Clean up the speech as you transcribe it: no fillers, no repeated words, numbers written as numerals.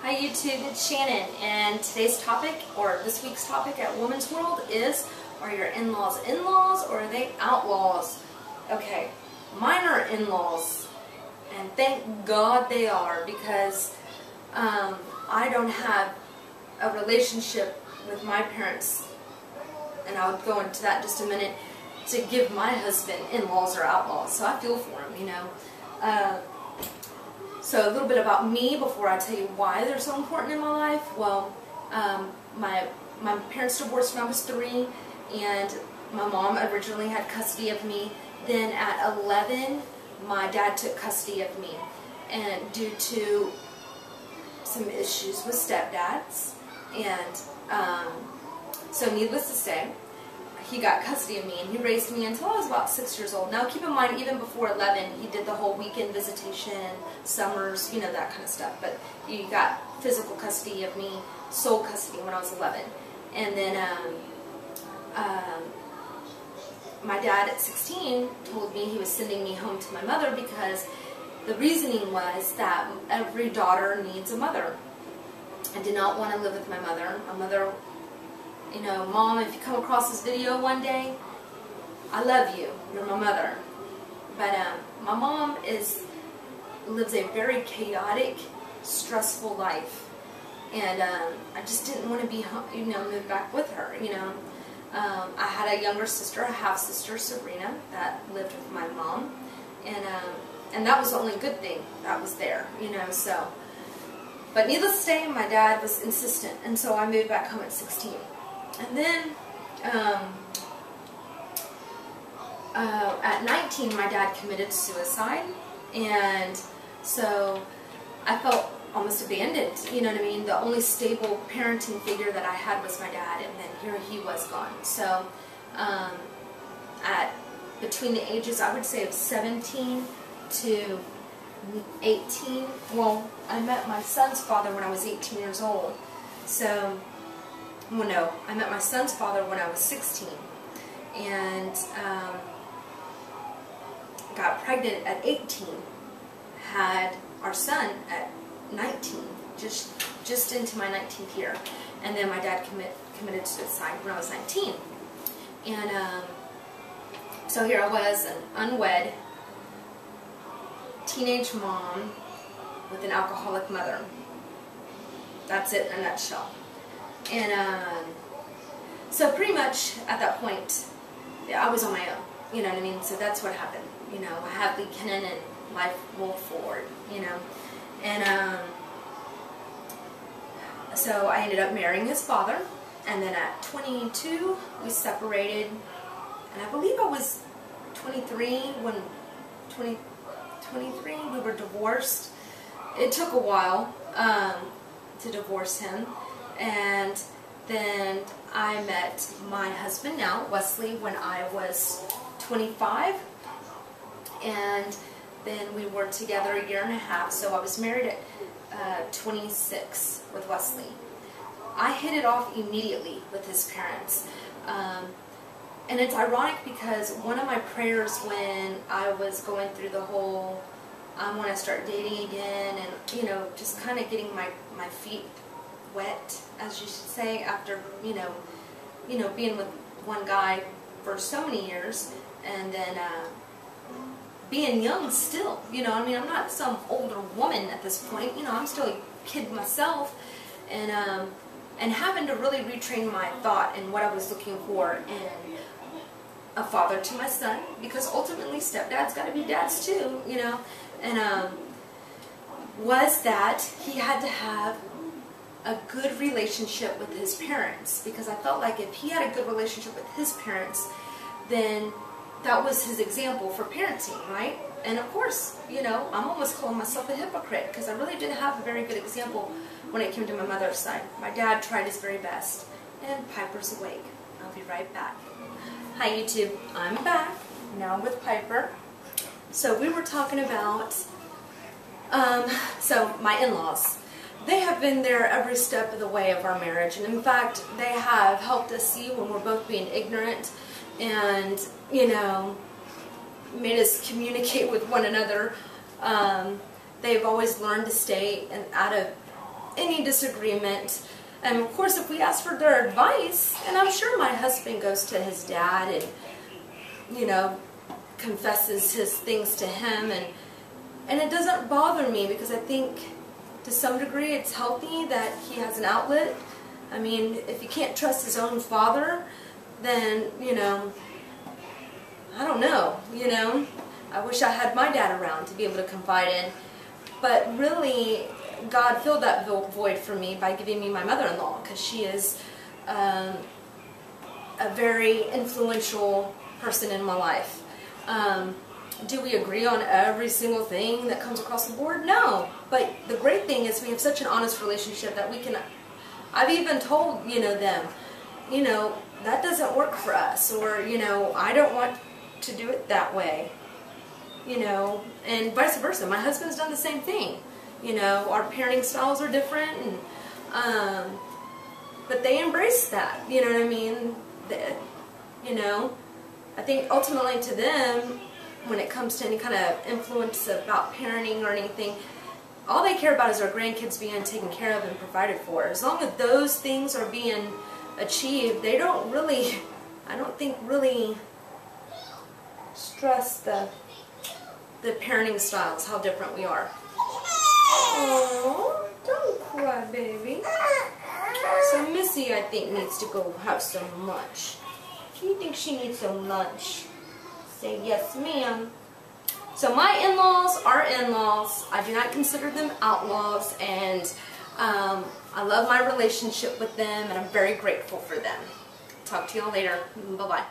Hi YouTube, it's Shannon, and today's topic, or this week's topic at Women's World is, are your in-laws in-laws or are they outlaws? Okay, mine are in-laws, and thank God they are, because I don't have a relationship with my parents, and I'll go into that in just a minute, to give my husband in-laws or outlaws, so I feel for him, you know. So a little bit about me before I tell you why they're so important in my life. Well, my parents divorced when I was 3, and my mom originally had custody of me. Then at 11, my dad took custody of me, and due to some issues with stepdads, and so needless to say, he got custody of me, and he raised me until I was about 6 years old. Now keep in mind, even before 11, he did the whole weekend visitation, summers, you know, that kind of stuff. But he got physical custody of me, sole custody when I was 11. And then my dad at 16 told me he was sending me home to my mother because the reasoning was that every daughter needs a mother. I did not want to live with my mother. My mother, you know, Mom, if you come across this video one day, I love you. You're my mother. But my mom lives a very chaotic, stressful life, and I just didn't want to be, you know, move back with her. You know, I had a younger sister, a half sister, Sabrina, that lived with my mom, and that was the only good thing that was there. You know, so. But needless to say, my dad was insistent, and so I moved back home at 16. And then, at 19, my dad committed suicide, and so I felt almost abandoned, you know what I mean? The only stable parenting figure that I had was my dad, and then here he was gone. So, between the ages, I would say, of 17 to 18, well, I met my son's father when I was 18 years old, so... Well, no, I met my son's father when I was 16, and got pregnant at 18, had our son at 19, just into my 19th year, and then my dad committed suicide when I was 19, and so here I was, an unwed teenage mom with an alcoholic mother. That's it in a nutshell. And so pretty much at that point, I was on my own, you know what I mean? So that's what happened, you know. I had Lee Kennan and life rolled forward, you know. And so I ended up marrying his father, and then at 22, we separated, and I believe I was 23 when, 23, we were divorced. It took a while to divorce him. And then I met my husband now, Wesley, when I was 25, and then we were together a year and a half, so I was married at 26 with Wesley. I hit it off immediately with his parents, and it's ironic because one of my prayers when I was going through the whole, I want to start dating again, and, you know, just kind of getting my feet wet, as you should say, after, you know, being with one guy for so many years, and then being young still, you know, I mean, I'm not some older woman at this point, you know, I'm still a kid myself, and having to really retrain my thought and what I was looking for in a father to my son, because ultimately stepdads got to be dads too, you know, and was that he had to have a good relationship with his parents, because I felt like if he had a good relationship with his parents, then that was his example for parenting, right? And of course, you know, I'm almost calling myself a hypocrite, because I really didn't have a very good example when it came to my mother's side. My dad tried his very best, and Piper's awake. I'll be right back. Hi YouTube, I'm back, now with Piper. So we were talking about, so my in-laws. They have been there every step of the way of our marriage, and in fact, they have helped us see when we're both being ignorant, and, you know, made us communicate with one another. They've always learned to stay out of any disagreement. And of course, if we ask for their advice, and I'm sure my husband goes to his dad and, you know, confesses his things to him, and it doesn't bother me because I think to some degree it's healthy that he has an outlet. I mean, if he can't trust his own father, then, you know, I don't know, you know. I wish I had my dad around to be able to confide in. But really, God filled that void for me by giving me my mother-in-law, because she is a very influential person in my life. Do we agree on every single thing that comes across the board? No. But the great thing is we have such an honest relationship that we can, I've even told, you know, them, you know, that doesn't work for us, or, you know, I don't want to do it that way, you know, and vice versa. My husband's done the same thing. You know, our parenting styles are different, and, but they embrace that, you know what I mean? You know, I think ultimately to them, when it comes to any kind of influence about parenting or anything, all they care about is their grandkids being taken care of and provided for. As long as those things are being achieved, they don't really, I don't think really stress the parenting styles, how different we are. Oh, don't cry, baby. So Missy, I think, needs to go have some lunch. Do you think she needs some lunch? Say yes, ma'am. So my in-laws are in-laws. I do not consider them outlaws, and I love my relationship with them, and I'm very grateful for them. Talk to y'all later. Bye-bye.